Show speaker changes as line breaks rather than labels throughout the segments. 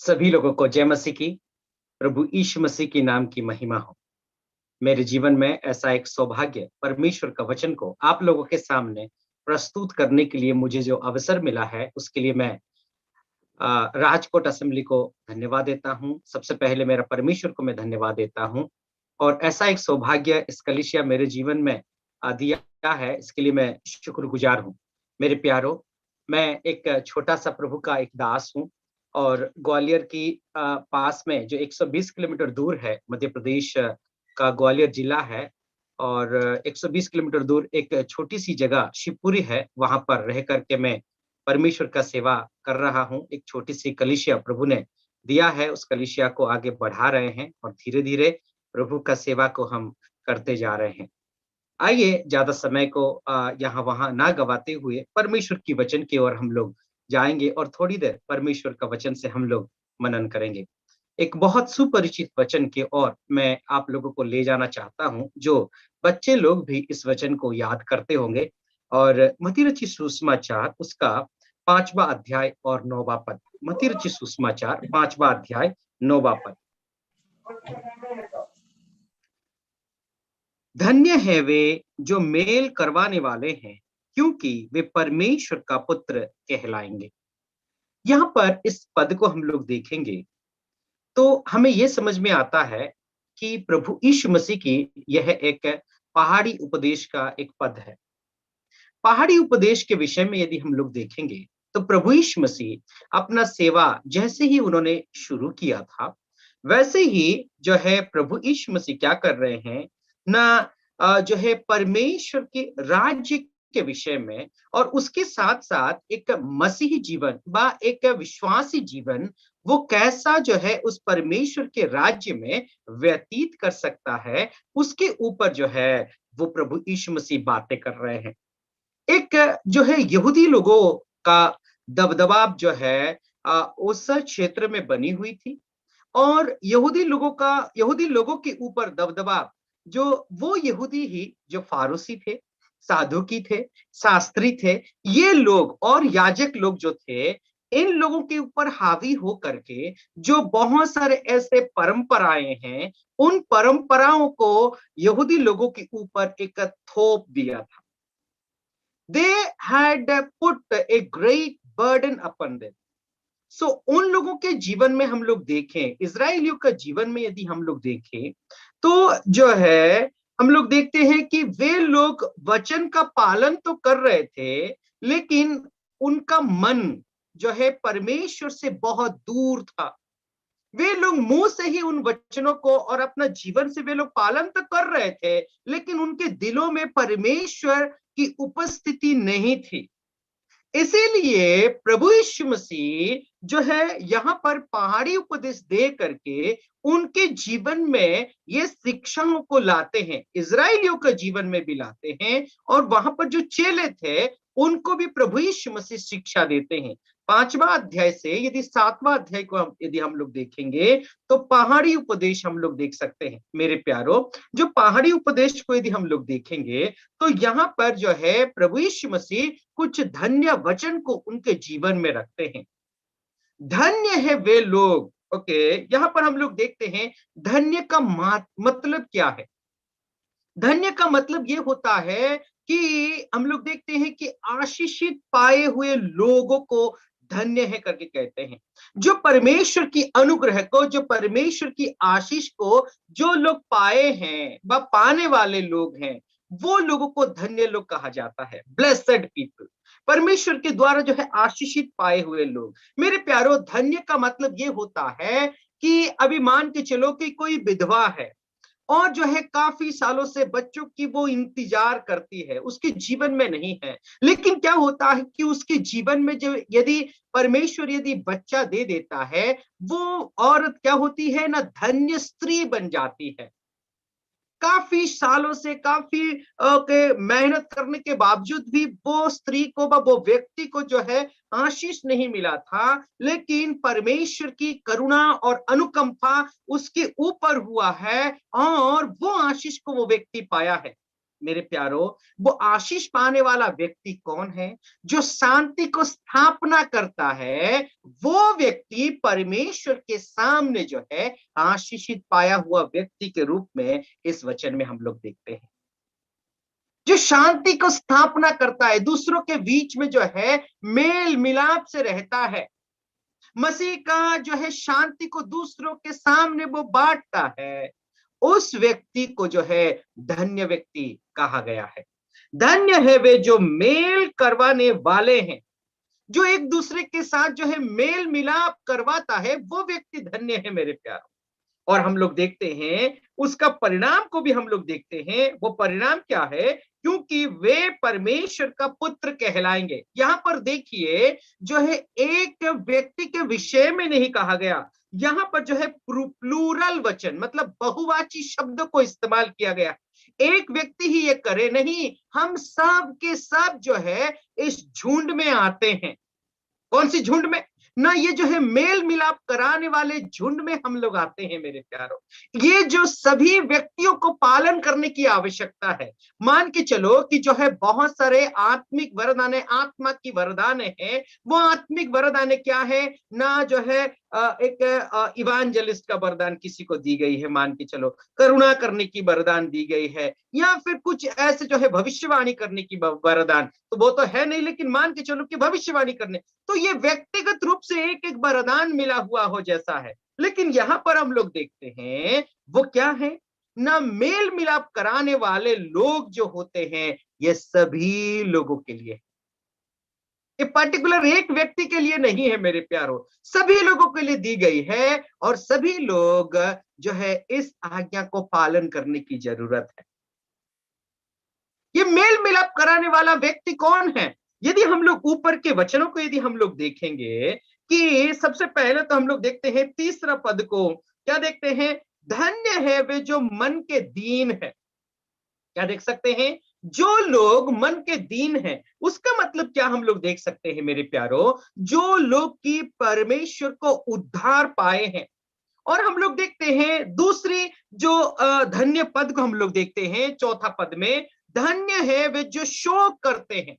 सभी लोगों को जय मसीह की। प्रभु यीशु मसीह की नाम की महिमा हो। मेरे जीवन में ऐसा एक सौभाग्य परमेश्वर का वचन को आप लोगों के सामने प्रस्तुत करने के लिए मुझे जो अवसर मिला है, उसके लिए मैं राजकोट असेंबली को धन्यवाद देता हूँ। सबसे पहले मेरा परमेश्वर को मैं धन्यवाद देता हूँ और ऐसा एक सौभाग्य इस कलीसिया मेरे जीवन में दिया है, इसके लिए मैं शुक्रगुजार हूँ। मेरे प्यारों, मैं एक छोटा सा प्रभु का एक दास हूँ और ग्वालियर की पास में जो 120 किलोमीटर दूर है, मध्य प्रदेश का ग्वालियर जिला है और 120 किलोमीटर दूर एक छोटी सी जगह शिवपुरी है, वहां पर रह करके मैं परमेश्वर का सेवा कर रहा हूँ। एक छोटी सी कलीसिया प्रभु ने दिया है, उस कलीसिया को आगे बढ़ा रहे हैं और धीरे धीरे प्रभु का सेवा को हम करते जा रहे हैं। आइए ज्यादा समय को यहाँ वहां ना गवाते हुए परमेश्वर की वचन की ओर हम लोग जाएंगे और थोड़ी देर परमेश्वर का वचन से हम लोग मनन करेंगे। एक बहुत सुपरिचित वचन की ओर मैं आप लोगों को ले जाना चाहता हूं, जो बच्चे लोग भी इस वचन को याद करते होंगे। और मत्ती रचित सुसमाचार उसका 5वां अध्याय और 9वां पद। मत्ती रचित सुसमाचार 5वां अध्याय 9वां पद। धन्य है वे जो मेल करवाने वाले हैं, क्योंकि वे परमेश्वर का पुत्र कहलाएंगे। यहाँ पर इस पद को हम लोग देखेंगे तो हमें यह समझ में आता है कि प्रभु यीशु मसीह की यह एक पहाड़ी उपदेश का एक पद है। पहाड़ी उपदेश के विषय में यदि हम लोग देखेंगे तो प्रभु यीशु मसीह अपना सेवा जैसे ही उन्होंने शुरू किया था, वैसे ही जो है प्रभु यीशु मसीह क्या कर रहे हैं ना, जो है परमेश्वर के राज्य के विषय में और उसके साथ साथ एक मसीही जीवन व एक विश्वासी जीवन वो कैसा जो है उस परमेश्वर के राज्य में व्यतीत कर सकता है, उसके ऊपर जो है वो प्रभु यीशु मसीह बातें कर रहे हैं। एक जो है यहूदी लोगों का दबदबा जो है उस क्षेत्र में बनी हुई थी और यहूदी लोगों के ऊपर दबदबा जो वो यहूदी ही जो फारूसी थे, साधुकी थे, शास्त्री थे, ये लोग और याजक लोग जो थे, इन लोगों के ऊपर हावी हो करके जो बहुत सारे ऐसे परंपराएं हैं, उन परंपराओं को यहूदी लोगों के ऊपर एक थोप दिया था। They had put a great burden upon them. सो उन लोगों के जीवन में हम लोग देखें, इजराइलियों का जीवन में यदि हम लोग देखें तो जो है हम लोग देखते हैं कि वे लोग वचन का पालन तो कर रहे थे, लेकिन उनका मन जो है परमेश्वर से बहुत दूर था। वे लोग मुंह से ही उन वचनों को और अपना जीवन से वे लोग पालन तो कर रहे थे, लेकिन उनके दिलों में परमेश्वर की उपस्थिति नहीं थी। इसीलिए प्रभु यीशु मसीह जो है यहाँ पर पहाड़ी उपदेश दे करके उनके जीवन में ये शिक्षाओं को लाते हैं, इजराइलियों का जीवन में भी लाते हैं और वहां पर जो चेले थे उनको भी प्रभु यीशु मसीह शिक्षा देते हैं। 5वां अध्याय से यदि 7वां अध्याय को यदि हम लोग देखेंगे तो पहाड़ी उपदेश हम लोग देख सकते हैं। मेरे प्यारो, जो पहाड़ी उपदेश को यदि हम लोग देखेंगे तो यहाँ पर जो है प्रभु यीशु मसीह कुछ धन्य वचन को उनके जीवन में रखते हैं। धन्य है वे लोग, ओके, यहाँ पर हम लोग देखते हैं धन्य का मतलब क्या है। धन्य का मतलब ये होता है कि हम लोग देखते हैं कि आशीषित पाए हुए लोगों को धन्य है करके कहते हैं। जो परमेश्वर की अनुग्रह को, जो परमेश्वर की आशीष को जो लोग पाए हैं व पाने वाले लोग हैं, वो लोगों को धन्य लोग कहा जाता है, ब्लेसेड पीपल। परमेश्वर के द्वारा जो है आशीषित पाए हुए लोग। मेरे प्यारो, धन्य का मतलब ये होता है कि अभी मान के चलो कि कोई विधवा है और जो है काफी सालों से बच्चों की वो इंतजार करती है, उसके जीवन में नहीं है, लेकिन क्या होता है कि उसके जीवन में जो यदि परमेश्वर यदि बच्चा दे देता है, वो औरत क्या होती है ना, धन्य स्त्री बन जाती है। काफी सालों से काफी मेहनत करने के बावजूद भी वो स्त्री को वो व्यक्ति को जो है आशीष नहीं मिला था, लेकिन परमेश्वर की करुणा और अनुकंपा उसके ऊपर हुआ है और वो आशीष को वो व्यक्ति पाया है। मेरे प्यारो, वो आशीष पाने वाला व्यक्ति कौन है? जो शांति को स्थापना करता है, वो व्यक्ति परमेश्वर के सामने जो है आशीषित पाया हुआ व्यक्ति के रूप में इस वचन में हम लोग देखते हैं। जो शांति को स्थापना करता है, दूसरों के बीच में जो है मेल मिलाप से रहता है, मसीह का जो है शांति को दूसरों के सामने वो बांटता है, उस व्यक्ति को जो है धन्य व्यक्ति कहा गया है। धन्य है वे जो मेल करवाने वाले हैं, जो एक दूसरे के साथ जो है मेल मिलाप करवाता है, वो व्यक्ति धन्य है मेरे प्यारों। और हम लोग देखते हैं उसका परिणाम को भी हम लोग देखते हैं। वो परिणाम क्या है? क्योंकि वे परमेश्वर का पुत्र कहलाएंगे। यहां पर देखिए, जो है एक व्यक्ति के विषय में नहीं कहा गया, यहां पर जो है प्लूरल वचन मतलब बहुवाची शब्द को इस्तेमाल किया गया। एक व्यक्ति ही ये करे नहीं, हम सब के सब जो है इस झुंड में आते हैं। कौन सी झुंड में? ना ये जो है मेल मिलाप कराने वाले झुंड में हम लोग आते हैं मेरे प्यारों। ये जो सभी व्यक्तियों को पालन करने की आवश्यकता है। मान के चलो कि जो है बहुत सारे आत्मिक वरदान, आत्मा की वरदान है। वो आत्मिक वरदान क्या है? ना जो है एक इवांजलिस्ट का वरदान किसी को दी गई है, मान के चलो करुणा करने की वरदान दी गई है, या फिर कुछ ऐसे जो है भविष्यवाणी करने की वरदान, तो वो तो है नहीं, लेकिन मान के चलो कि भविष्यवाणी करने, तो ये व्यक्तिगत रूप से एक एक वरदान मिला हुआ हो जैसा है। लेकिन यहां पर हम लोग देखते हैं वो क्या है? ना मेल मिलाप कराने वाले लोग जो होते हैं, ये सभी लोगों के लिए, ये पर्टिकुलर एक व्यक्ति के लिए नहीं है मेरे प्यारों, सभी लोगों के लिए दी गई है। और सभी लोग जो है इस आज्ञा को पालन करने की जरूरत है। ये मेल मिलाप कराने वाला व्यक्ति कौन है? यदि हम लोग ऊपर के वचनों को यदि हम लोग देखेंगे, कि सबसे पहले तो हम लोग देखते हैं तीसरा पद को, क्या देखते हैं? धन्य है वे जो मन के दीन है। क्या देख सकते हैं? जो लोग मन के दीन हैं, उसका मतलब क्या हम लोग देख सकते हैं मेरे प्यारो? जो लोग की परमेश्वर को उद्धार पाए हैं। और हम लोग देखते हैं दूसरी जो धन्य पद को हम लोग देखते हैं चौथा पद में, धन्य है वे जो शोक करते हैं।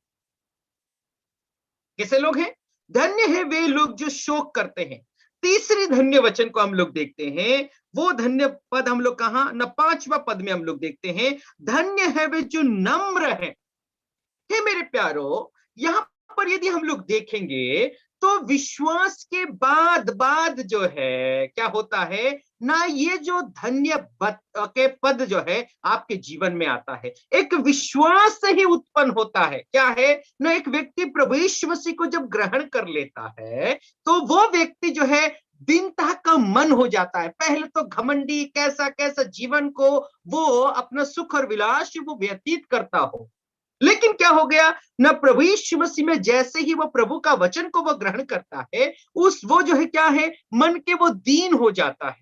कैसे लोग हैं? धन्य है वे लोग जो शोक करते हैं। तीसरी धन्य वचन को हम लोग देखते हैं, वो धन्य पद हम लोग कहां? न पांचवा पद में हम लोग देखते हैं, धन्य है वे जो नम्र है। हे मेरे प्यारो, यहां पर यदि हम लोग देखेंगे तो विश्वास के बाद जो है क्या होता है ना, ये जो धन्य के पद जो है आपके जीवन में आता है, एक विश्वास से ही उत्पन्न होता है। क्या है ना, एक व्यक्ति प्रभु यीशु मसीह को जब ग्रहण कर लेता है, तो वो व्यक्ति जो है दीनता का मन हो जाता है। पहले तो घमंडी कैसा कैसा जीवन को वो अपना सुख और विलास वो व्यतीत करता हो, लेकिन क्या हो गया ना, प्रभु यीशु मसीह में जैसे ही वो प्रभु का वचन को वो ग्रहण करता है, उस वो जो है क्या है, मन के वो दीन हो जाता है,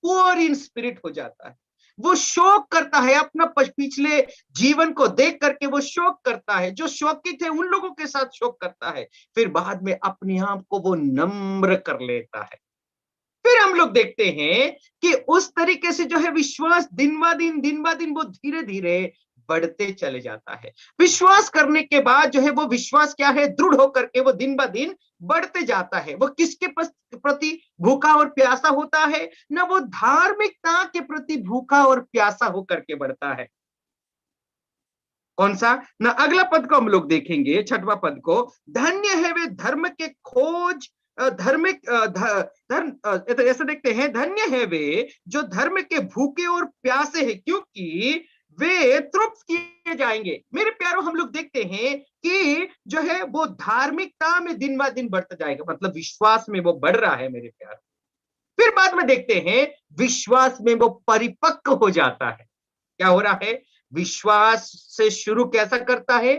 पुअर इन स्पिरिट हो जाता है। वो शोक करता है, अपना पिछले जीवन को देख करके वो शोक करता है। जो शोकित है उन लोगों के साथ शोक करता है, फिर बाद में अपने आप को वो नम्र कर लेता है। फिर हम लोग देखते हैं कि उस तरीके से जो है विश्वास दिन ब दिन वो धीरे धीरे बढ़ते चले जाता है। विश्वास करने के बाद जो है वो विश्वास क्या है, दृढ़ होकर के वो दिन ब दिन बढ़ते जाता है। वो किसके प्रति भूखा और प्यासा होता है ना, वो धार्मिकता के प्रति भूखा और प्यासा होकर के बढ़ता है। कौन सा ना, अगला पद को हम लोग देखेंगे, छठवां पद को, धन्य है वे धर्म के खोज धार्मिक धर्म, ऐसा देखते हैं, धन्य है वे जो धर्म के भूखे और प्यासे हैं, क्योंकि वे तृप्त किए जाएंगे। मेरे प्यारों, हम लोग देखते हैं कि जो है वो धार्मिकता में दिन ब दिन बढ़ता जाएगा, मतलब विश्वास में वो बढ़ रहा है मेरे प्यारों। फिर बाद में देखते हैं विश्वास में वो परिपक्व हो जाता है। क्या हो रहा है? विश्वास से शुरू कैसा करता है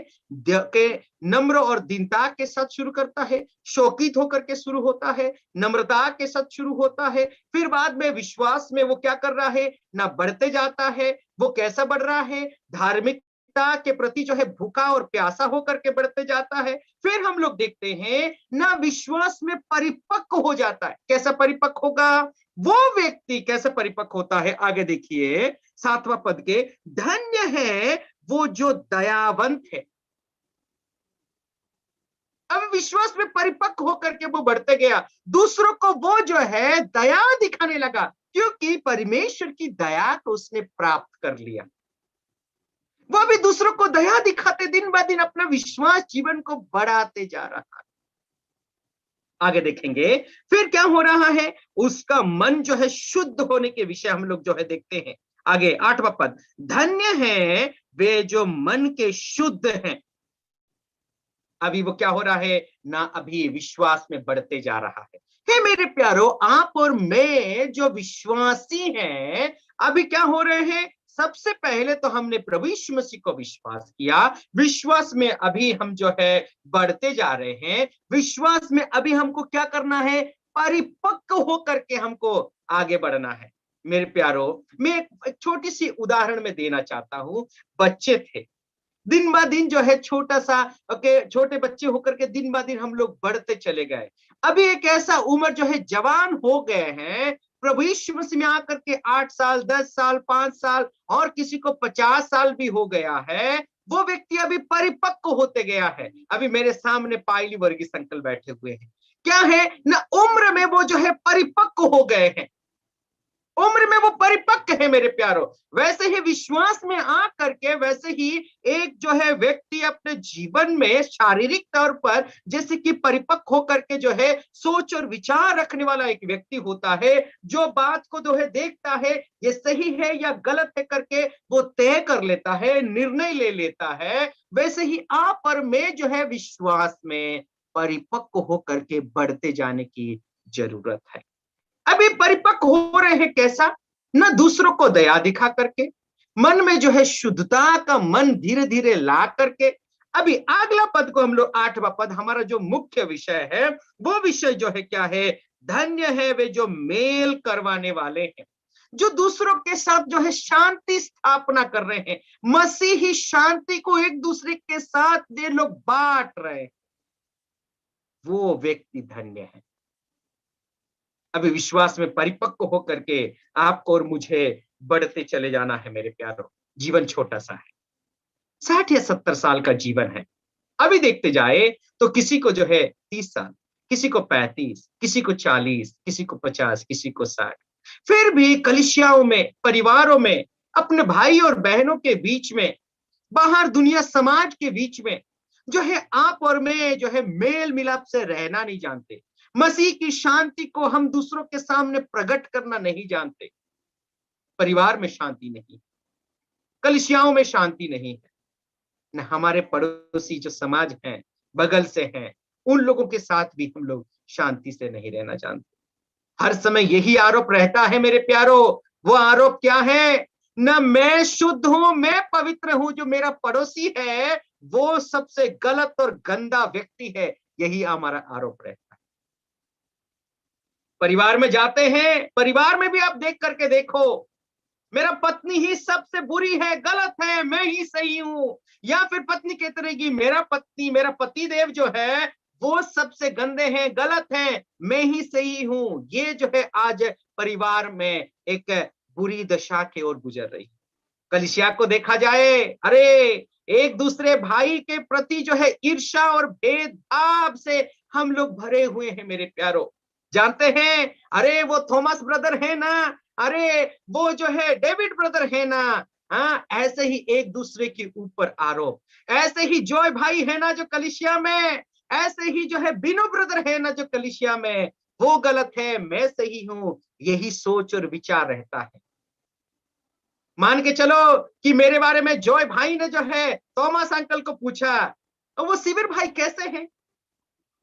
के नम्र और दीनता के साथ शुरू करता है, शोकित होकर के शुरू होता है, नम्रता के साथ शुरू होता है, फिर बाद में विश्वास में वो क्या कर रहा है ना, बढ़ते जाता है। वो कैसा बढ़ रहा है? धार्मिकता के प्रति जो है भूखा और प्यासा होकर के बढ़ते जाता है। फिर हम लोग देखते हैं ना, विश्वास में परिपक्व हो जाता है। कैसा परिपक्व होगा वो व्यक्ति? कैसे परिपक्व होता है? आगे देखिए सातवां पद के, धन्य है वो जो दयावंत है। अब विश्वास में परिपक्व होकर के वो बढ़ते गया, दूसरों को वो जो है दया दिखाने लगा, क्योंकि परमेश्वर की दया को उसने प्राप्त कर लिया। वो भी दूसरों को दया दिखाते दिन ब दिन अपना विश्वास जीवन को बढ़ाते जा रहा है। आगे देखेंगे फिर क्या हो रहा है, उसका मन जो है शुद्ध होने के विषय हम लोग जो है देखते हैं। आगे 8वां पद, धन्य है वे जो मन के शुद्ध हैं। अभी वो क्या हो रहा है ना, अभी विश्वास में बढ़ते जा रहा है। हे मेरे प्यारो, आप और मैं जो विश्वासी हैं, अभी क्या हो रहे हैं, सबसे पहले तो हमने प्रभु यीशु मसीह को विश्वास किया, विश्वास में अभी हम जो है बढ़ते जा रहे हैं। विश्वास में अभी हमको क्या करना है, परिपक्व होकर के हमको आगे बढ़ना है। मेरे प्यारो, मैं एक छोटी सी उदाहरण में देना चाहता हूं। बच्चे थे, दिन ब दिन जो है छोटा सा छोटे बच्चे होकर के दिन ब दिन हम लोग बढ़ते चले गए। अभी एक ऐसा उम्र जो है जवान हो गए हैं, प्रभु यीशु मसीह में आकर के 8 साल 10 साल 5 साल और किसी को 50 साल भी हो गया है, वो व्यक्ति अभी परिपक्व होते गया है। अभी मेरे सामने पायली वर्गीस अंकल बैठे हुए हैं, क्या है ना, उम्र में वो जो है परिपक्व हो गए हैं, उम्र में वो परिपक्व है मेरे प्यारो। वैसे ही विश्वास में आ करके, वैसे ही एक जो है व्यक्ति अपने जीवन में शारीरिक तौर पर जैसे कि परिपक्व होकर के जो है सोच और विचार रखने वाला एक व्यक्ति होता है, जो बात को जो है देखता है ये सही है या गलत है करके वो तय कर लेता है, निर्णय ले लेता है। वैसे ही आप और मैं जो है विश्वास में परिपक्व होकर के बढ़ते जाने की जरूरत है। अभी परिपक्व हो रहे हैं कैसा, न दूसरों को दया दिखा करके, मन में जो है शुद्धता का मन धीरे धीरे ला करके। अभी अगला पद को हम लोग 8वां पद, हमारा जो मुख्य विषय है वो विषय जो है क्या है, धन्य है वे जो मेल करवाने वाले हैं, जो दूसरों के साथ जो है शांति स्थापना कर रहे हैं। मसीही शांति को एक दूसरे के साथ ये लोग बांट रहे हैं, वो व्यक्ति धन्य है। अभी विश्वास में परिपक्व होकर के आपको और मुझे बढ़ते चले जाना है मेरे प्यारो। जीवन छोटा सा है, 60 या 70 साल का जीवन है। अभी देखते जाए तो किसी को जो है 30 साल, किसी को 35, किसी को 40, किसी को 50, किसी को 60। फिर भी कलीसियाओं में, परिवारों में, अपने भाई और बहनों के बीच में, बाहर दुनिया समाज के बीच में जो है आप और मैं जो है मेल मिलाप से रहना नहीं जानते। मसीह की शांति को हम दूसरों के सामने प्रकट करना नहीं जानते। परिवार में शांति नहीं, कलीसियाओं में शांति नहीं है, न हमारे पड़ोसी जो समाज हैं, बगल से हैं, उन लोगों के साथ भी हम लोग शांति से नहीं रहना जानते। हर समय यही आरोप रहता है मेरे प्यारो। वो आरोप क्या है, न मैं शुद्ध हूं, मैं पवित्र हूं, जो मेरा पड़ोसी है वो सबसे गलत और गंदा व्यक्ति है। यही हमारा आरोप रहता है। परिवार में जाते हैं, परिवार में भी आप देख करके देखो, मेरा पत्नी ही सबसे बुरी है, गलत है, मैं ही सही हूं। या फिर पत्नी कहती रहेगी मेरा पति देव जो है वो सबसे गंदे हैं, गलत हैं, मैं ही सही हूं। ये जो है आज परिवार में एक बुरी दशा की ओर गुजर रही है। कलीसिया को देखा जाए, अरे एक दूसरे भाई के प्रति जो है ईर्ष्या और भेदभाव से हम लोग भरे हुए हैं मेरे प्यारो। जानते हैं, अरे वो थॉमस ब्रदर है ना, अरे वो जो है डेविड ब्रदर है ना। हाँ, ऐसे ही एक दूसरे के ऊपर आरोप। ऐसे ही जॉय भाई है ना जो कलीसिया में, ऐसे ही जो है बिनो ब्रदर है ना जो कलीसिया में, वो गलत है, मैं सही हूं। यही सोच और विचार रहता है। मान के चलो कि मेरे बारे में जॉय भाई ने जो है थॉमस अंकल को पूछा, तो वो शिविर भाई कैसे हैं,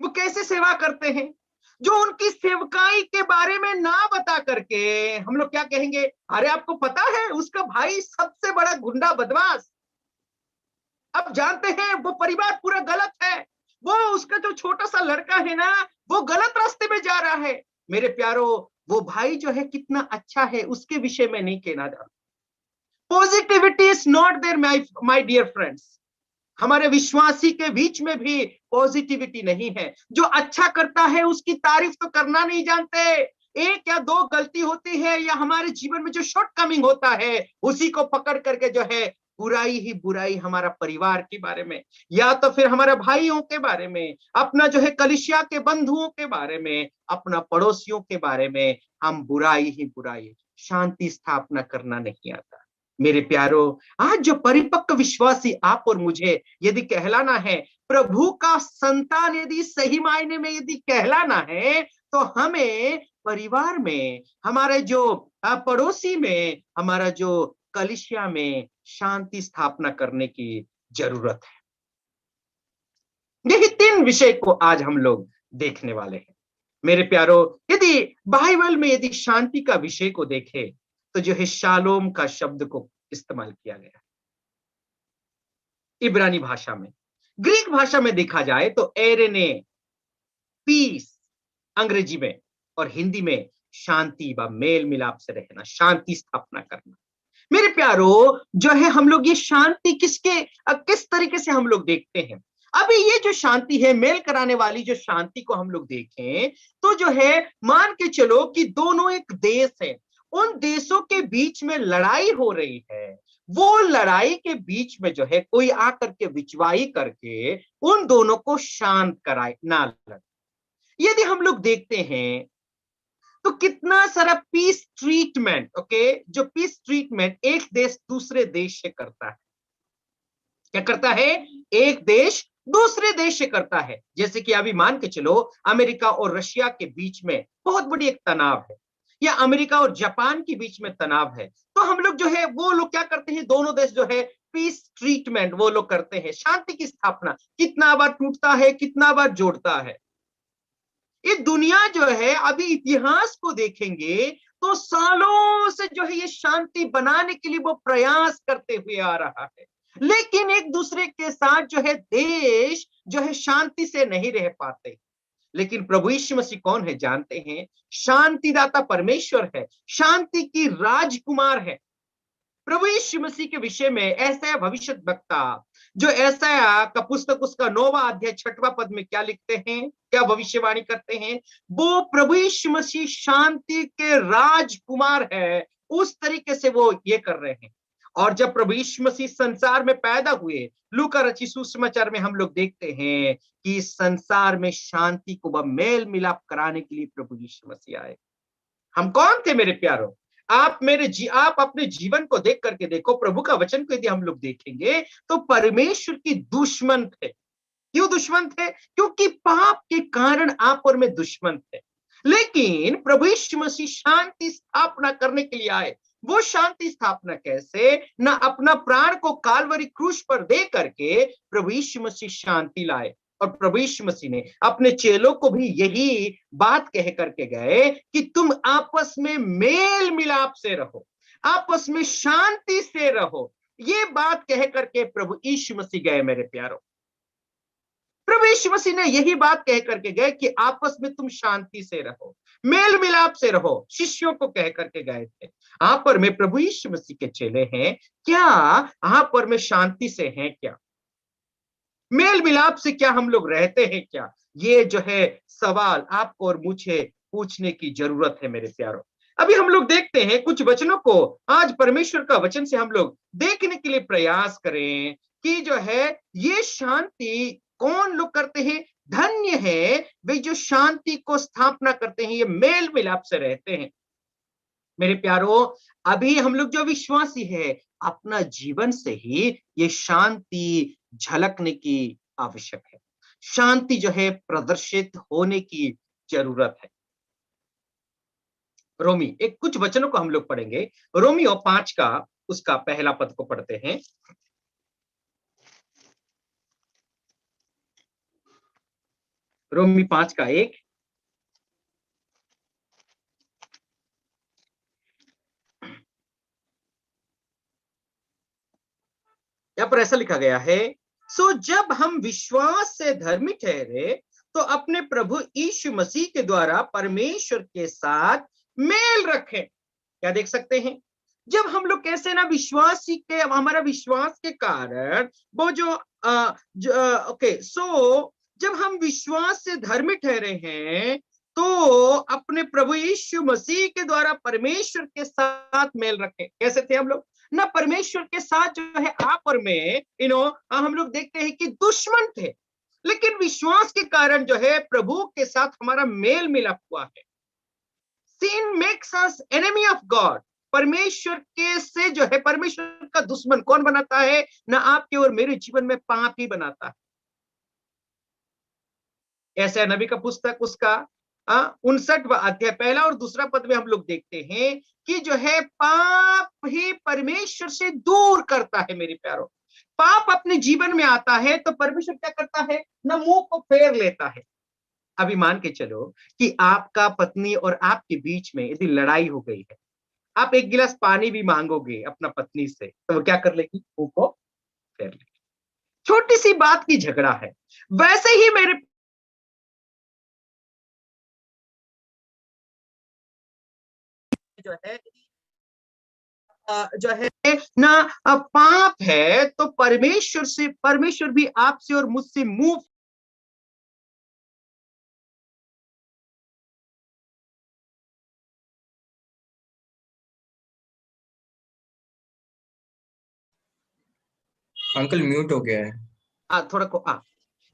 वो कैसे सेवा करते हैं, जो उनकी सेवकाई के बारे में ना बता करके हम लोग क्या कहेंगे, अरे आपको पता है उसका भाई सबसे बड़ा गुंडा बदमाश। अब जानते हैं वो परिवार पूरा गलत है, वो उसका जो छोटा सा लड़का है ना वो गलत रास्ते में जा रहा है। मेरे प्यारो, वो भाई जो है कितना अच्छा है उसके विषय में नहीं कहना चाहता। Positivity is not there my dear friends. हमारे विश्वासी के बीच में भी पॉजिटिविटी नहीं है। जो अच्छा करता है उसकी तारीफ तो करना नहीं जानते। एक या दो गलती होती है या हमारे जीवन में जो शॉर्ट कमिंग होता है उसी को पकड़ करके जो है बुराई ही बुराई हमारा परिवार के बारे में, या तो फिर हमारे भाइयों के बारे में, अपना जो है कलिसिया के बंधुओं के बारे में, अपना पड़ोसियों के बारे में, हम बुराई ही बुराई, शांति स्थापना करना नहीं आता। मेरे प्यारो, आज जो परिपक्व विश्वासी आप और मुझे यदि कहलाना है, प्रभु का संतान यदि सही मायने में यदि कहलाना है, तो हमें परिवार में, हमारे जो पड़ोसी में, हमारा जो कलिसिया में शांति स्थापना करने की जरूरत है। यही 3 विषय को आज हम लोग देखने वाले हैं। मेरे प्यारो, यदि बाइबल में यदि शांति का विषय को देखें, तो जो है शालोम का शब्द को इस्तेमाल किया गया इब्रानी भाषा में। ग्रीक भाषा में देखा जाए तो एरेने, पीस अंग्रेजी में, और हिंदी में शांति व मेल मिलाप से रहना, शांति स्थापना करना। मेरे प्यारो, जो है हम लोग ये शांति किस तरीके से हम लोग देखते हैं। अभी ये जो शांति है, मेल कराने वाली जो शांति को हम लोग देखें, तो जो है मान के चलो कि दोनों एक देश है, उन देशों के बीच में लड़ाई हो रही है। वो लड़ाई के बीच में जो है कोई आकर के विचवाई करके उन दोनों को शांत कराए, ना लड़े। यदि हम लोग देखते हैं तो कितना सारा पीस ट्रीटमेंट, ओके, जो पीस ट्रीटमेंट एक देश दूसरे देश से करता है। क्या करता है? एक देश दूसरे देश से करता है। जैसे कि अभी मान के चलो अमेरिका और रशिया के बीच में बहुत बड़ी एक तनाव है, या अमेरिका और जापान के बीच में तनाव है, तो हम लोग जो है वो लोग क्या करते हैं, दोनों देश जो है पीस ट्रीटमेंट वो लोग करते हैं, शांति की स्थापना। कितना बार टूटता है, कितना बार जोड़ता है। ये दुनिया जो है, अभी इतिहास को देखेंगे तो सालों से जो है ये शांति बनाने के लिए वो प्रयास करते हुए आ रहा है, लेकिन एक दूसरे के साथ जो है देश जो है शांति से नहीं रह पाते। लेकिन प्रभु यीशु मसीह कौन है जानते हैं? शांतिदाता परमेश्वर है, शांति की राजकुमार है। प्रभु यीशु मसीह के विषय में ऐसा भविष्यद्वक्ता, जो ऐसा का पुस्तक उसका 9वां अध्याय 6वां पद में क्या लिखते हैं, क्या भविष्यवाणी करते हैं? वो प्रभु यीशु मसीह शांति के राजकुमार है, उस तरीके से वो ये कर रहे हैं। और जब प्रभु यीशु मसीह संसार में पैदा हुए, लूका रचित सुसमाचार में हम लोग देखते हैं कि संसार में शांति को व मेल मिलाप कराने के लिए प्रभु यीशु मसीह आए। हम कौन थे मेरे प्यारों? आप अपने जीवन को देख करके देखो, प्रभु का वचन को यदि हम लोग देखेंगे तो परमेश्वर की दुश्मन थे। क्यों दुश्मन थे? क्योंकि पाप के कारण आप और मैं दुश्मन थे। लेकिन प्रभु यीशु मसीह शांति स्थापना करने के लिए आए। वो शांति स्थापना कैसे? ना अपना प्राण को कालवरी क्रूस पर दे करके प्रभु यीशु मसीह शांति लाए। और प्रभु यीशु मसीह ने अपने चेलों को भी यही बात कह करके गए कि तुम आपस में मेल मिलाप से रहो, आपस में शांति से रहो। ये बात कह करके प्रभु यीशु मसीह गए मेरे प्यारों। प्रभु यीशु मसीह ने यही बात कह करके गए कि आपस में तुम शांति से रहो, मेल मिलाप से रहो। शिष्यों को कह करके गए थे। आप और मैं प्रभु यीशु मसीह के चेले हैं, क्या आप और मैं शांति से हैं? क्या मेल मिलाप से क्या हम लोग रहते हैं? क्या ये जो है सवाल आपको और मुझे पूछने की जरूरत है मेरे प्यारों। अभी हम लोग देखते हैं कुछ वचनों को, आज परमेश्वर का वचन से हम लोग देखने के लिए प्रयास करें कि जो है ये शांति कौन लोग करते हैं। धन्य है वे जो शांति को स्थापना करते हैं, ये मेल मिलाप से रहते हैं। मेरे प्यारों, अभी हम लोग जो विश्वासी है, अपना जीवन से ही ये शांति झलकने की आवश्यक है, शांति जो है प्रदर्शित होने की जरूरत है। रोमी एक कुछ वचनों को हम लोग पढ़ेंगे। रोमियो 5 का उसका पहला पद को पढ़ते हैं। रोमी 5 का 1। यहाँ पर ऐसा लिखा गया है, सो जब हम विश्वास से धर्मी ठहरे तो अपने प्रभु यीशु मसीह के द्वारा परमेश्वर के साथ मेल रखें। क्या देख सकते हैं? जब हम लोग कैसे ना विश्वासी के, हमारा विश्वास के कारण वो ओके, सो जब हम विश्वास से धर्मी ठहरे हैं तो अपने प्रभु यीशु मसीह के द्वारा परमेश्वर के साथ मेल रखे। कैसे थे हम लोग ना? परमेश्वर के साथ जो है आप और मैं हम लोग देखते हैं कि दुश्मन थे, लेकिन विश्वास के कारण जो है प्रभु के साथ हमारा मेल मिलाप हुआ है। sin makes us enemy of God। परमेश्वर के से जो है परमेश्वर का दुश्मन कौन बनाता है? ना आपके और मेरे जीवन में पाप ही बनाता है। ऐसा नबी का पुस्तक उसका 59वां अध्याय पहला और दूसरा पद में हम लोग देखते हैं कि जो है पाप ही परमेश्वर से दूर करता है। मेरे प्यारों, पाप अपने जीवन में आता है तो परमेश्वर क्या करता है ना? मुंह को फेर लेता है। अभी मान के चलो कि आपका पत्नी और आपके बीच में यदि लड़ाई हो गई है, आप एक गिलास पानी भी मांगोगे अपना पत्नी से तो वो क्या कर लेगी? मुंह को फेर लेगी। छोटी सी बात की झगड़ा है। वैसे ही मेरे जो है जो है ना पाप है तो परमेश्वर भी आपसे और मुझसे मुंह।
अंकल म्यूट हो गया है।
थोड़ा को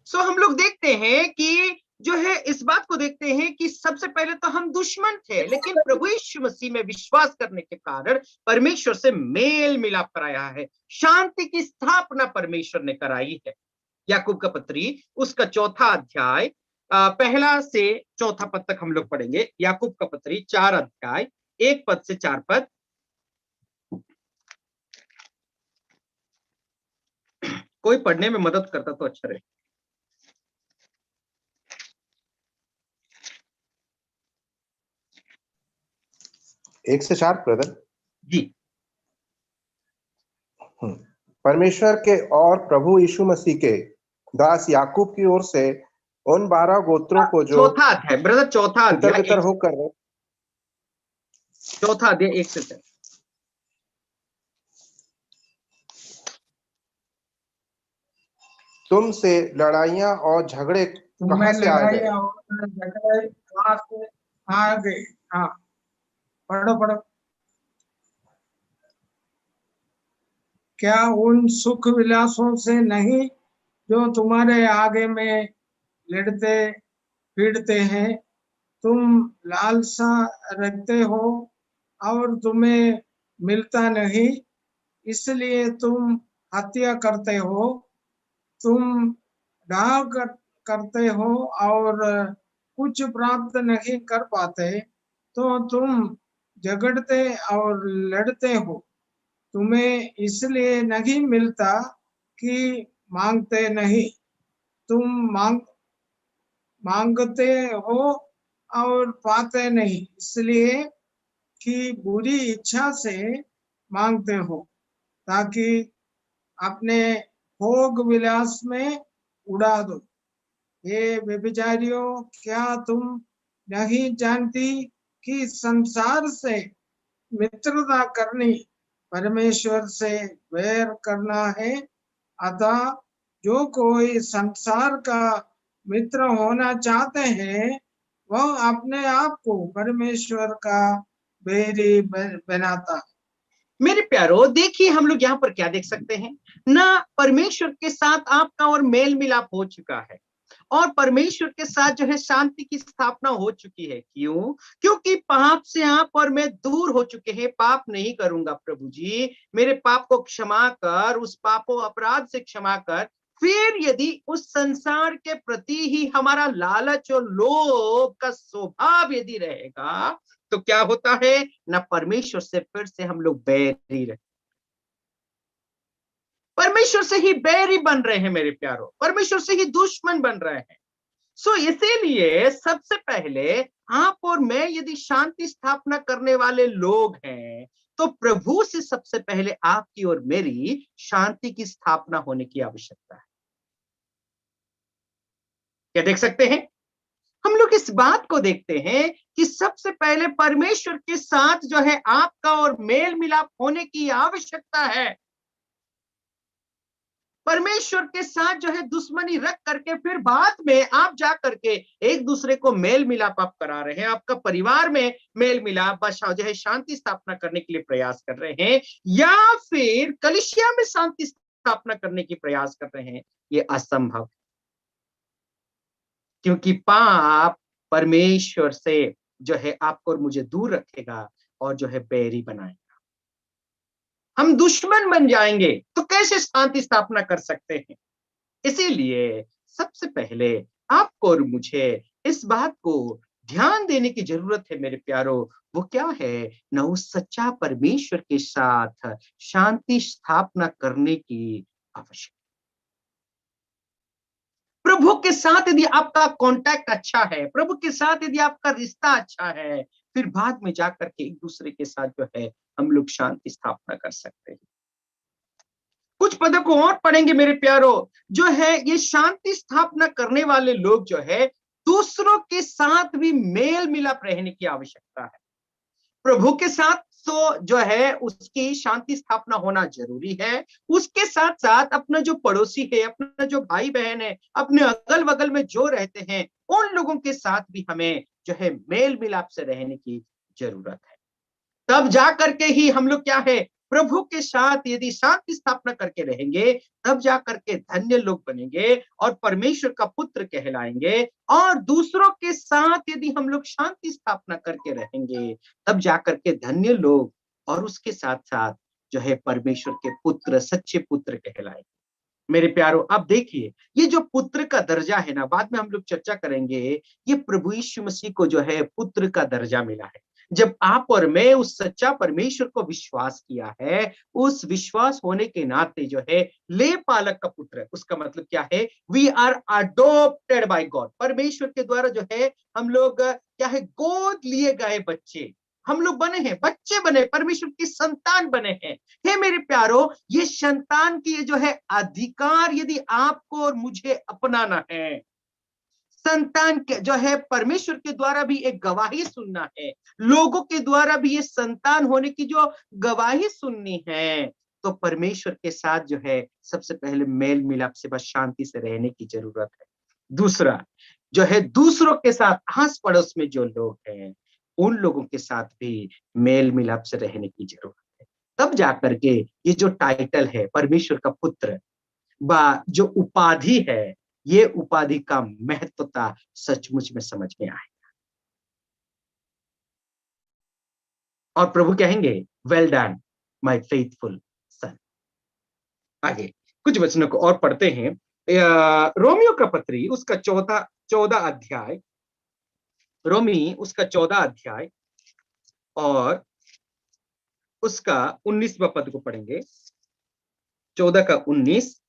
सो हम लोग देखते हैं कि जो है इस बात को देखते हैं कि सबसे पहले तो हम दुश्मन थे, लेकिन प्रभु यीशु मसीह में विश्वास करने के कारण परमेश्वर से मेल मिलाप कराया है। शांति की स्थापना परमेश्वर ने कराई है। याकूब का पत्री उसका 4 अध्याय पहला से 4 पद तक हम लोग पढ़ेंगे। याकूब का पत्री 4 अध्याय 1 पद से 4 पद। कोई पढ़ने में मदद करता तो अच्छा रहे।
1 से 4 ब्रदर
जी।
परमेश्वर के और प्रभु यीशु मसीह के दास याकूब की ओर से उन 12 गोत्रों को जो
4 अध्याय ब्रदर, 4 अध्याय
तितर होकर
4 अध्याय 1 से 4।
तुमसे लड़ाइयां और झगड़े कहां से आ गए?
कहां से आ गए? हाँ, पढ़ो पढ़ो। क्या उन सुख विलासों से नहीं जो तुम्हारे आगे में लड़ते पीड़ते हैं? तुम लालसा रखते हो और तुम्हें मिलता नहीं, इसलिए तुम हत्या करते हो। तुम डाह करते हो और कुछ प्राप्त नहीं कर पाते, तो तुम झगड़ते और लड़ते हो। तुम्हें इसलिए नहीं मिलता कि मांगते नहीं। तुम मांगते हो और पाते नहीं, इसलिए कि बुरी इच्छा से मांगते हो, ताकि अपने भोग विलास में उड़ा दो। हे व्यभिचारियों, क्या तुम नहीं जानती कि संसार से मित्रता करनी परमेश्वर से वैर करना है? अतः जो कोई संसार का मित्र होना चाहते हैं, वह अपने आप को परमेश्वर का बैरी बनाता है।
मेरे प्यारो, देखिए हम लोग यहाँ पर क्या देख सकते हैं ना? परमेश्वर के साथ आपका और मेल मिलाप हो चुका है और परमेश्वर के साथ जो है शांति की स्थापना हो चुकी है। क्यों? क्योंकि पाप से आप और मैं दूर हो चुके हैं। पाप नहीं करूंगा प्रभु जी, मेरे पाप को क्षमा कर, उस पापों अपराध से क्षमा कर। फिर यदि उस संसार के प्रति ही हमारा लालच और लोभ का स्वभाव यदि रहेगा तो क्या होता है ना? परमेश्वर से फिर से हम लोग बैरी रहे, परमेश्वर से ही बैरी बन रहे हैं मेरे प्यारों, परमेश्वर से ही दुश्मन बन रहे हैं। सो इसीलिए सबसे पहले आप और मैं यदि शांति स्थापना करने वाले लोग हैं तो प्रभु से सबसे पहले आपकी और मेरी शांति की स्थापना होने की आवश्यकता है। क्या देख सकते हैं? हम लोग इस बात को देखते हैं कि सबसे पहले परमेश्वर के साथ जो है आपका और मेल मिलाप होने की आवश्यकता है। परमेश्वर के साथ जो है दुश्मनी रख करके फिर बाद में आप जा करके एक दूसरे को मेल मिलाप आप करा रहे हैं, आपका परिवार में मेल मिलाप जो है शांति स्थापना करने के लिए प्रयास कर रहे हैं, या फिर कलीसिया में शांति स्थापना करने की प्रयास कर रहे हैं, ये असंभव, क्योंकि पाप परमेश्वर से जो है आपको और मुझे दूर रखेगा और जो है बैरी बनाएगा। हम दुश्मन बन जाएंगे तो कैसे शांति स्थापना कर सकते हैं? इसीलिए सबसे पहले आपको और मुझे इस बात को ध्यान देने की जरूरत है मेरे प्यारो। वो क्या है? न उस सच्चा परमेश्वर के साथ शांति स्थापना करने की आवश्यकता। प्रभु के साथ यदि आपका कांटेक्ट अच्छा है, प्रभु के साथ यदि आपका रिश्ता अच्छा है, फिर बाद में जाकर के एक दूसरे के साथ जो है हम लोग शांति स्थापना कर सकते हैं। कुछ पदों को और पढ़ेंगे मेरे प्यारो, जो है ये शांति स्थापना करने वाले लोग जो है दूसरों के साथ भी मेल मिलाप रहने की आवश्यकता है। प्रभु के साथ तो जो है उसकी शांति स्थापना होना जरूरी है, उसके साथ साथ अपना जो पड़ोसी है, अपना जो भाई बहन है, अपने अगल बगल में जो रहते हैं, उन लोगों के साथ भी हमें जो है मेल मिलाप से रहने की जरूरत है। तब जा करके ही हम लोग क्या है, प्रभु के साथ यदि शांति स्थापना करके रहेंगे, तब जा करके धन्य लोग बनेंगे और परमेश्वर का पुत्र कहलाएंगे। और दूसरों के साथ यदि हम लोग शांति स्थापना करके रहेंगे, तब जा करके धन्य लोग और उसके साथ साथ जो है परमेश्वर के पुत्र, सच्चे पुत्र कहलाएंगे। मेरे प्यारो, आप देखिए ये जो पुत्र का दर्जा है ना, बाद में हम लोग चर्चा करेंगे, ये प्रभु यीशु मसीह को जो है पुत्र का दर्जा मिला है। जब आप और मैं उस सच्चा परमेश्वर को विश्वास किया है, उस विश्वास होने के नाते जो है ले पालक का पुत्र, उसका मतलब क्या है? We are adopted by God. परमेश्वर के द्वारा जो है हम लोग क्या है, गोद लिए गए बच्चे हम लोग बने हैं, बच्चे बने, परमेश्वर की संतान बने हैं। हे मेरे प्यारो, ये संतान की जो है अधिकार यदि आपको और मुझे अपनाना है, संतान के जो है परमेश्वर के द्वारा भी एक गवाही सुनना है, लोगों के द्वारा भी ये संतान होने की जो गवाही सुननी है, तो परमेश्वर के साथ जो है सबसे पहले मेल मिलाप से, बस शांति से रहने की जरूरत है। दूसरा जो है दूसरों के साथ, आस पड़ोस में जो लोग हैं, उन लोगों के साथ भी मेल मिलाप से रहने की जरूरत है। तब जाकर के ये जो टाइटल है परमेश्वर का पुत्र, बा जो उपाधि है, ये उपाधि का महत्वता सचमुच में समझ में आए। और प्रभु कहेंगे, वेल डन माय फेथफुल सन। आगे कुछ वचनों को और पढ़ते हैं। रोमियो का पत्री उसका 14 अध्याय, रोमी उसका 14 अध्याय और उसका 19वां पद को पढ़ेंगे। 14 का 19।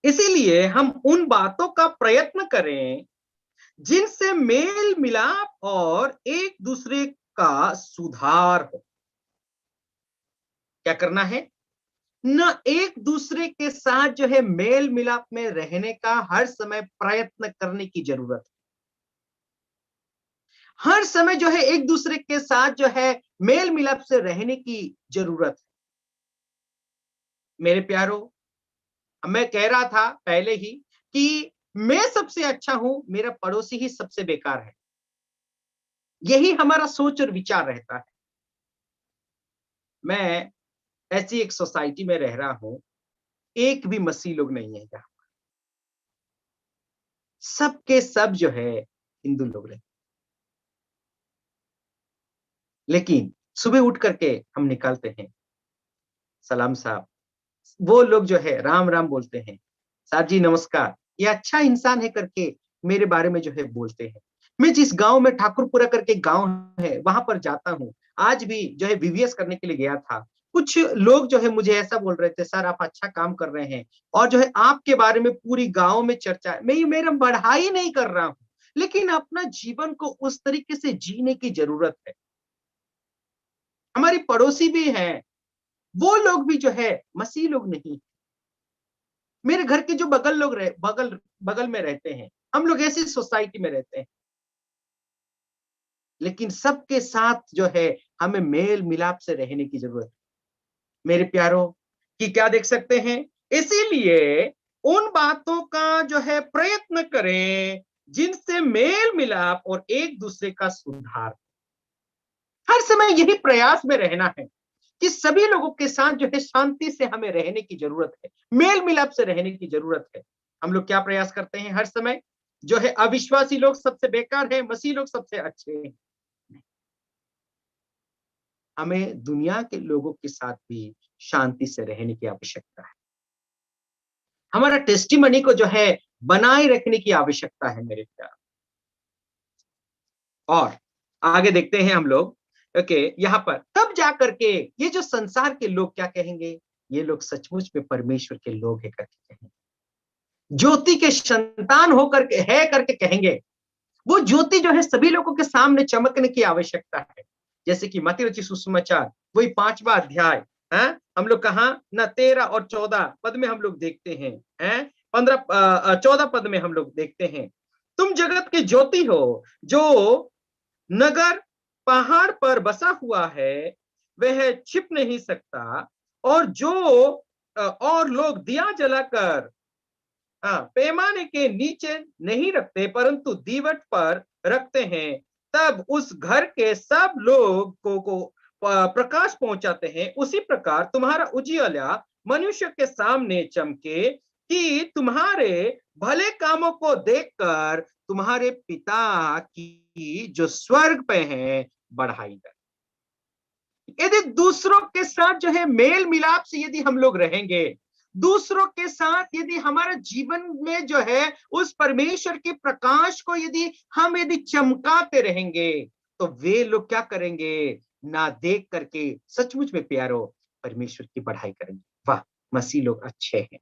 इसीलिए हम उन बातों का प्रयत्न करें जिनसे मेल मिलाप और एक दूसरे का सुधार हो। क्या करना है? न एक दूसरे के साथ जो है मेल मिलाप में रहने का हर समय प्रयत्न करने की जरूरत है। हर समय जो है एक दूसरे के साथ जो है मेल मिलाप से रहने की जरूरत है। मेरे प्यारो, मैं कह रहा था पहले ही कि मैं सबसे अच्छा हूं, मेरा पड़ोसी ही सबसे बेकार है। यही हमारा सोच और विचार रहता है। मैं ऐसी एक सोसाइटी में रह रहा हूं, एक भी मसीह लोग नहीं है यहाँ, सबके सब जो है हिंदू लोग रहते। लेकिन सुबह उठ करके हम निकलते हैं, सलाम साहब, वो लोग जो है राम राम बोलते हैं, साहब जी नमस्कार, ये अच्छा इंसान है करके मेरे बारे में जो है बोलते हैं। मैं जिस गांव में, ठाकुरपुरा करके गांव है, वहां पर जाता हूँ। आज भी जो है वीवीएस करने के लिए गया था, कुछ लोग जो है मुझे ऐसा बोल रहे थे, सर आप अच्छा काम कर रहे हैं और जो है आपके बारे में पूरी गांव में चर्चा है। मैं मेरा बढ़ाई नहीं कर रहा हूँ, लेकिन अपना जीवन को उस तरीके से जीने की जरूरत है। हमारी पड़ोसी भी हैं, वो लोग भी जो है मसीह लोग नहीं। मेरे घर के जो बगल लोग बगल में रहते हैं, हम लोग ऐसी सोसाइटी में रहते हैं। लेकिन सबके साथ जो है हमें मेल मिलाप से रहने की जरूरत है। मेरे प्यारों कि क्या देख सकते हैं, इसीलिए उन बातों का जो है प्रयत्न करें जिनसे मेल मिलाप और एक दूसरे का सुधार। हर समय यही प्रयास में रहना है कि सभी लोगों के साथ जो है शांति से हमें रहने की जरूरत है, मेल मिलाप से रहने की जरूरत है। हम लोग क्या प्रयास करते हैं हर समय, जो है अविश्वासी लोग सबसे बेकार है, मसीह लोग सबसे अच्छे हैं। हमें दुनिया के लोगों के साथ भी शांति से रहने की आवश्यकता है। हमारा टेस्टिमनी को जो है बनाए रखने की आवश्यकता है मेरे प्यार। और आगे देखते हैं हम लोग, ओके, यहाँ पर तब जाकर के ये जो संसार के लोग क्या कहेंगे, ये लोग सचमुच में परमेश्वर के लोग है करके कहेंगे, ज्योति के संतान होकर के है करके कहेंगे। वो ज्योति जो है सभी लोगों के सामने चमकने की आवश्यकता है। जैसे कि मत्ती रचित सुसमाचार वही 5वां अध्याय है, हम लोग कहा ना 13 और 14 पद में हम लोग देखते हैं, 14 पद में हम लोग देखते हैं, तुम जगत की ज्योति हो, जो नगर पहाड़ पर बसा हुआ है वह छिप नहीं सकता, और जो और लोग दिया जलाकर पैमाने के नीचे नहीं रखते परंतु दीवट पर रखते हैं, तब उस घर के सब लोग को प्रकाश पहुंचाते हैं। उसी प्रकार तुम्हारा उजियाला मनुष्य के सामने चमके कि तुम्हारे भले कामों को देखकर तुम्हारे पिता की जो स्वर्ग पे है बढ़ाई करे। यदि दूसरों के साथ जो है मेल मिलाप से यदि हम लोग रहेंगे, दूसरों के साथ यदि हमारे जीवन में जो है उस परमेश्वर के प्रकाश को यदि चमकाते रहेंगे, तो वे लोग क्या करेंगे, ना देख करके सचमुच में प्यारो परमेश्वर की बढ़ाई करेंगे। वाह, मसीह लोग अच्छे हैं।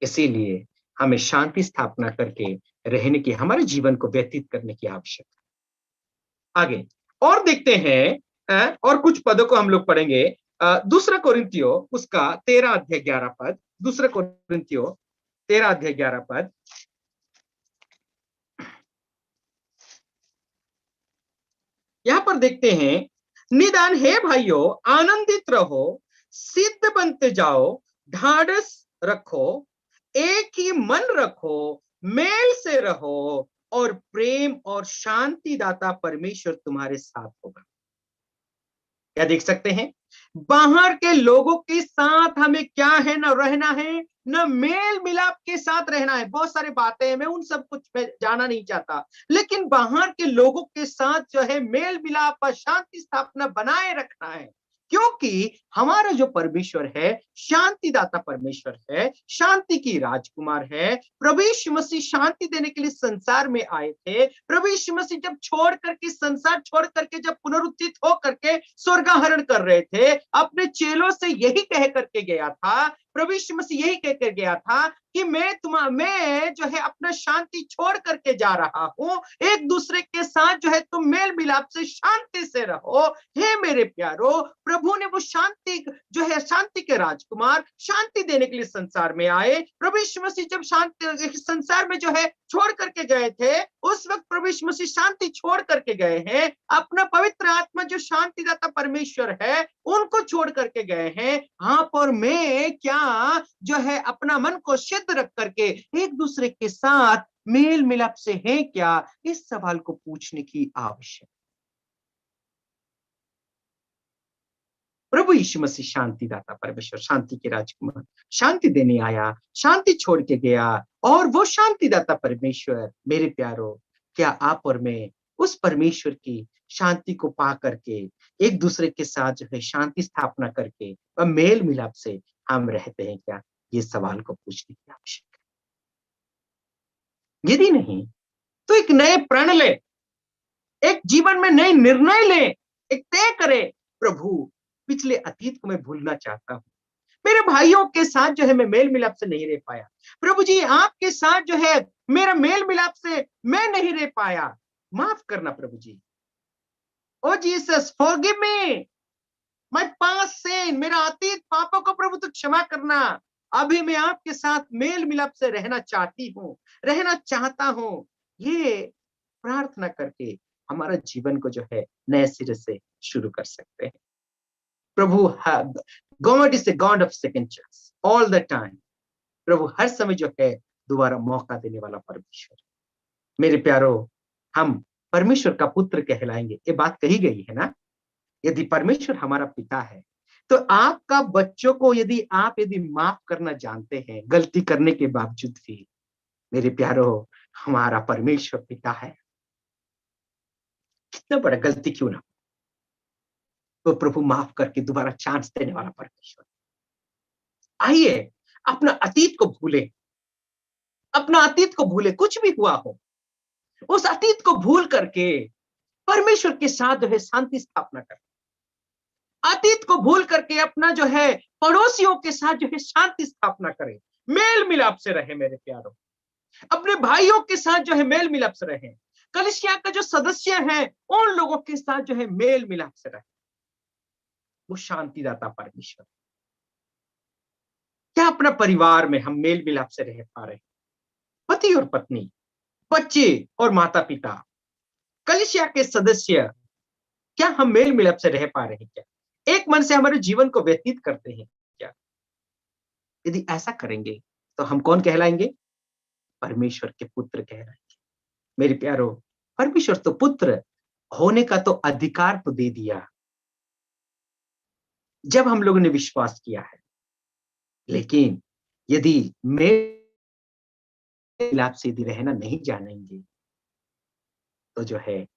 इसीलिए हमें शांति स्थापना करके रहने की, हमारे जीवन को व्यतीत करने की आवश्यकता। आगे और देखते हैं, और कुछ पदों को हम लोग पढ़ेंगे। दूसरा कोरिन्थियो उसका 13 अध्याय 11 पद, दूसरा कोरिन्थियो 13 अध्याय 11 पद, यहां पर देखते हैं, निदान है भाइयों आनंदित रहो, सिद्ध बनते जाओ, ढाढ़स रखो, एक ही मन रखो, मेल से रहो, और प्रेम और शांति दाता परमेश्वर तुम्हारे साथ होगा। क्या देख सकते हैं, बाहर के लोगों के साथ हमें क्या है, ना रहना है, ना मेल मिलाप के साथ रहना है। बहुत सारी बातें हैं, मैं उन सब कुछ में जाना नहीं चाहता, लेकिन बाहर के लोगों के साथ जो है मेल मिलाप और शांति स्थापना बनाए रखना है, क्योंकि हमारा जो परमेश्वर है शांतिदाता परमेश्वर है, शांति की राजकुमार है। प्रभु यीशु मसीह शांति देने के लिए संसार में आए थे। प्रभु यीशु मसीह जब छोड़ करके, संसार छोड़ करके जब पुनरुत्थित हो करके स्वर्गारोहण कर रहे थे, अपने चेलों से यही कह करके गया था, प्रभु यीशु मसीह यही कहकर गया था कि मैं जो है अपना शांति छोड़ करके जा रहा हूं, एक दूसरे के साथ जो है तुम मेल मिलाप से शांति से रहो। हे मेरे प्यारो, प्रभु ने वो शांति जो है, शांति के राजकुमार शांति देने के लिए संसार में आए। प्रभु यीशु मसीह जब शांति संसार में जो है छोड़ करके गए थे, उस वक्त प्रभु यीशु मसीह शांति छोड़ करके गए हैं। अपना पवित्र आत्मा जो शांतिदाता परमेश्वर है उनको छोड़ करके गए हैं। आप और मैं क्या जो है अपना मन को सिद्ध रख करके एक दूसरे के साथ मेल मिलाप से है क्या, इस सवाल को पूछने की आवश्यकता। प्रभु यीशु मसीह शांतिदाता परमेश्वर, शांति के राजकुमार, शांति देने आया, शांति छोड़ के गया, और वो शांतिदाता परमेश्वर मेरे प्यारो, क्या आप और मैं उस परमेश्वर की शांति को पा करके एक दूसरे के साथ जो है शांति स्थापना करके और मेल मिलाप से हम रहते हैं क्या, ये सवाल को पूछने की आवश्यकता है। यदि नहीं तो एक नए प्रण ले, एक जीवन में नए निर्णय ले, एक तय करे, प्रभु पिछले अतीत को मैं भूलना चाहता हूं, मेरे भाइयों के साथ जो है मैं मेल मिलाप से नहीं रह पाया, प्रभु जी आपके साथ जो है मेरा मेल मिलाप से मैं नहीं रह पाया, माफ करना प्रभु जी। Oh Jesus forgive me my past sin, मेरा अतीत पापों को प्रभु तो क्षमा करना। अभी मैं आपके साथ मेल मिलाप से रहना चाहती हूँ, रहना चाहता हूँ। ये प्रार्थना करके हमारा जीवन को जो है नए सिरे से शुरू कर सकते हैं। प्रभु God is the God of second chance all the time. प्रभु हर समय जो है दोबारा मौका देने वाला परमेश्वर। मेरे प्यारो, हम परमेश्वर का पुत्र कहलाएंगे, ये बात कही गई है ना। यदि परमेश्वर हमारा पिता है तो आपका बच्चों को यदि माफ करना जानते हैं गलती करने के बावजूद भी, मेरे प्यारो, हमारा परमेश्वर पिता है, कितना बड़ा गलती क्यों ना, तो प्रभु माफ करके दोबारा चांस देने वाला परमेश्वर। आइए अपना अतीत को भूले, अपना अतीत को भूले, कुछ भी हुआ हो उस अतीत को भूल करके परमेश्वर के साथ जो है शांति स्थापना करें। अतीत को भूल करके अपना जो है पड़ोसियों के साथ जो है शांति स्थापना करें, मेल मिलाप से रहे। मेरे प्यारों, अपने भाइयों के साथ जो है मेल मिलाप से रहे। कलीसिया का जो सदस्य हैं उन लोगों के साथ जो है मेल मिलाप से रहे। वो शांतिदाता परमेश्वर। क्या अपना परिवार में हम मेल मिलाप से रह पा रहे हैं? पति और पत्नी, बच्चे और माता पिता, कलीसिया के सदस्य, क्या हम मेल मिलाप से रह पा रहे हैं? क्या एक मन से हमारे जीवन को व्यतीत करते हैं क्या? यदि ऐसा करेंगे तो हम कौन कहलाएंगे? परमेश्वर के पुत्र कहलाएंगे। मेरे प्यारो, परमेश्वर तो पुत्र होने का तो अधिकार तो दे दिया जब हम लोगों ने विश्वास किया है। लेकिन यदि मेल मिलाप से यदि रहना नहीं जानेंगे तो जो है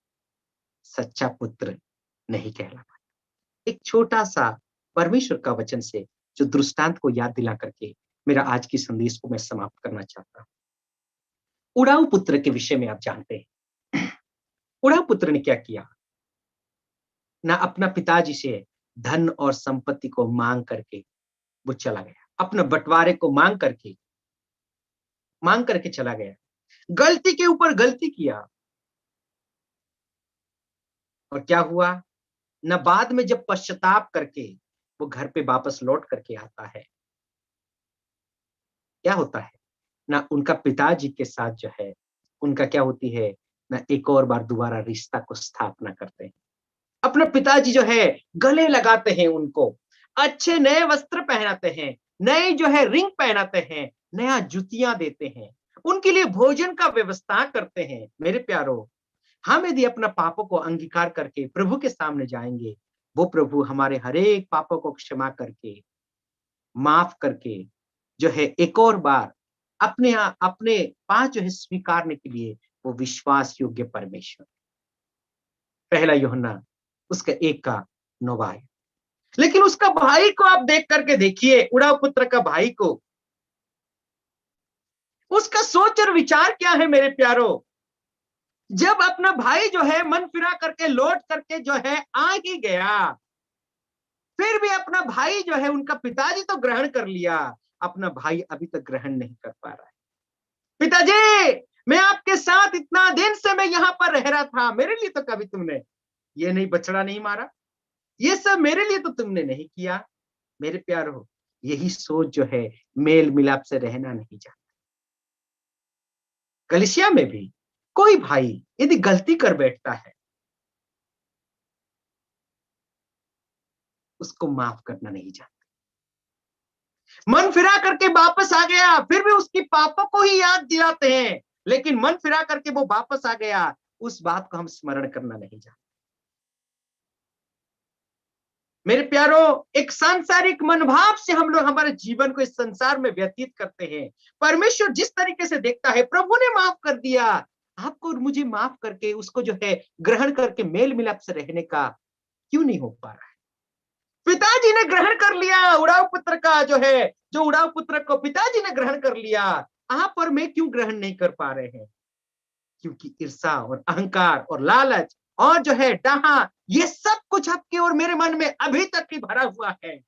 सच्चा पुत्र नहीं कहला पाएगा। एक छोटा सा परमेश्वर का वचन से जो दृष्टांत को याद दिला करके मेरा आज की संदेश को मैं समाप्त करना चाहता हूं। उड़ाऊ पुत्र के विषय में आप जानते हैं। उड़ाऊ पुत्र ने क्या किया? ना अपना पिताजी से धन और संपत्ति को मांग करके वो चला गया, अपना बंटवारे को मांग करके चला गया, गलती के ऊपर गलती किया। और क्या हुआ? न बाद में जब पश्चाताप करके वो घर पे वापस लौट करके आता है, क्या होता है ना, उनका पिताजी के साथ जो है उनका क्या होती है ना, एक और बार दोबारा रिश्ता को स्थापना करते हैं। अपने पिताजी जो है गले लगाते हैं, उनको अच्छे नए वस्त्र पहनाते हैं, नई जो है रिंग पहनाते हैं, नया जुतियां देते हैं, उनके लिए भोजन का व्यवस्था करते हैं। मेरे प्यारो, हम यदि अपना पापों को अंगीकार करके प्रभु के सामने जाएंगे, वो प्रभु हमारे हर एक पापों को क्षमा करके, माफ करके जो है एक और बार अपने पास जो है स्वीकारने के लिए वो विश्वास योग्य परमेश्वर। पहला यूहन्ना उसका 1:9 है। लेकिन उसका भाई को आप देख करके देखिए, उड़ाऊ पुत्र का भाई को, उसका सोच और विचार क्या है मेरे प्यारो? जब अपना भाई जो है मन फिरा करके लौट करके जो है आ ही गया, फिर भी अपना भाई जो है, उनका पिताजी तो ग्रहण कर लिया, अपना भाई अभी तक ग्रहण नहीं कर पा रहा है। पिताजी, मैं आपके साथ इतना दिन से मैं यहाँ पर रह रहा था, मेरे लिए तो कभी तुमने ये नहीं बछड़ा नहीं मारा, ये सब मेरे लिए तो तुमने नहीं किया। मेरे प्यारो, यही सोच जो है मेल मिलाप से रहना नहीं चाहता। कलीसिया में भी कोई भाई यदि गलती कर बैठता है, उसको माफ करना नहीं चाहता। मन फिरा करके वापस आ गया, फिर भी उसकी पापों को ही याद दिलाते हैं, लेकिन मन फिरा करके वो वापस आ गया, उस बात को हम स्मरण करना नहीं चाहते। मेरे प्यारो, एक सांसारिक मनोभाव से हम लोग हमारे जीवन को इस संसार में व्यतीत करते हैं। परमेश्वर जिस तरीके से देखता है, प्रभु ने माफ कर दिया, आपको और मुझे माफ करके उसको जो है ग्रहण करके मेल मिलाप से रहने का क्यों नहीं हो पा रहा है? पिताजी ने ग्रहण कर लिया उड़ाऊ पुत्र का जो है, जो उड़ाऊ पुत्र को पिताजी ने ग्रहण कर लिया, आप और मैं क्यों ग्रहण नहीं कर पा रहे हैं? क्योंकि ईर्षा और अहंकार और लालच और जो है डाहा, ये सब कुछ आपके और मेरे मन में अभी तक ही भरा हुआ है।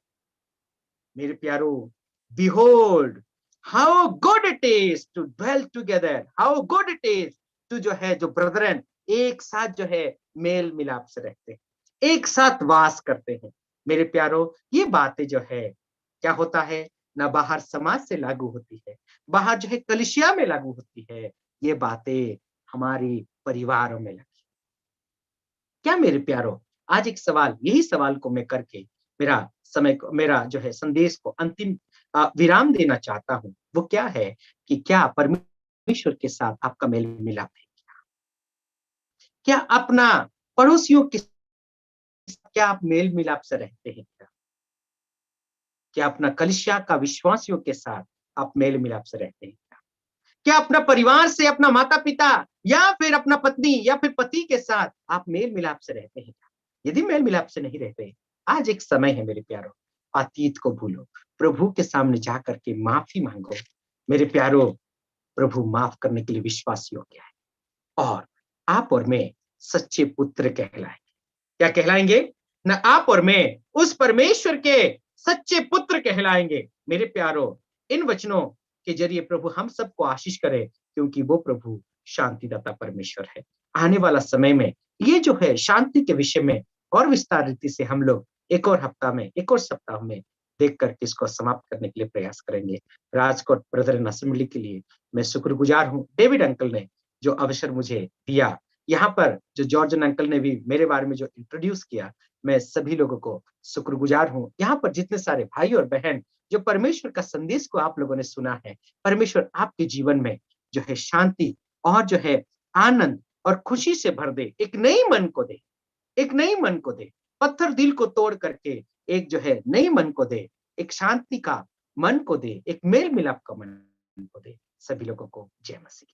मेरे प्यारो, behold how good it is to dwell together, how good it is to जो है जो ब्रदरन एक साथ जो है मेल मिलाप से रहते हैं, एक साथ वास करते हैं। मेरे प्यारो, ये बातें जो है क्या होता है ना, बाहर समाज से लागू होती है, बाहर जो है कलीसिया में लागू होती है, ये बातें हमारी परिवारों में लगी। क्या मेरे प्यारो, आज एक सवाल, यही सवाल को मैं करके मेरा समय को, मेरा जो है संदेश को अंतिम विराम देना चाहता हूँ। वो क्या है कि क्या परमेश्वर के साथ आपका मेल मिलाप है? क्या अपना पड़ोसियों के क्या आप मेल मिलाप से रहते हैं? क्या अपना कलीसिया का विश्वासियों के साथ आप मेल मिलाप से रहते हैं? क्या अपना परिवार से, अपना माता पिता या फिर अपना पत्नी या फिर पति के साथ आप मेल मिलाप से रहते हैं? यदि मेल मिलाप से नहीं रहते, आज एक समय है मेरे प्यारो, अतीत को भूलो, प्रभु के सामने जा करके माफी मांगो। मेरे प्यारो, प्रभु माफ करने के लिए विश्वास योग्य है, और आप और मैं सच्चे पुत्र कहलाएंगे। क्या कहलाएंगे? न आप और मैं उस परमेश्वर के सच्चे पुत्र कहलाएंगे। मेरे प्यारो, इन वचनों के जरिए प्रभु हम सबको आशीष करे, क्योंकि वो प्रभु शांतिदाता परमेश्वर है। आने वाला समय में ये जो है शांति के विषय में और विस्तार रीति से हम लोग एक और हफ्ता में, एक और सप्ताह में देख करके इसको समाप्त करने के लिए प्रयास करेंगे। राजकोट ब्रदर असेंबली के लिए मैं शुक्रगुजार हूँ, डेविड अंकल ने जो अवसर मुझे दिया। यहाँ पर जो जॉर्जन अंकल ने भी मेरे बारे में जो इंट्रोड्यूस किया, मैं सभी लोगों को शुक्रगुजार हूँ। यहाँ पर जितने सारे भाई और बहन जो परमेश्वर का संदेश को आप लोगों ने सुना है, परमेश्वर आपके जीवन में जो है शांति और जो है आनंद और खुशी से भर दे, एक नई मन को दे, एक नई मन को दे, पत्थर दिल को तोड़ करके एक जो है नई मन को दे, एक शांति का मन को दे, एक मेल मिलाप का मन को दे। सभी लोगों को जय मसीह।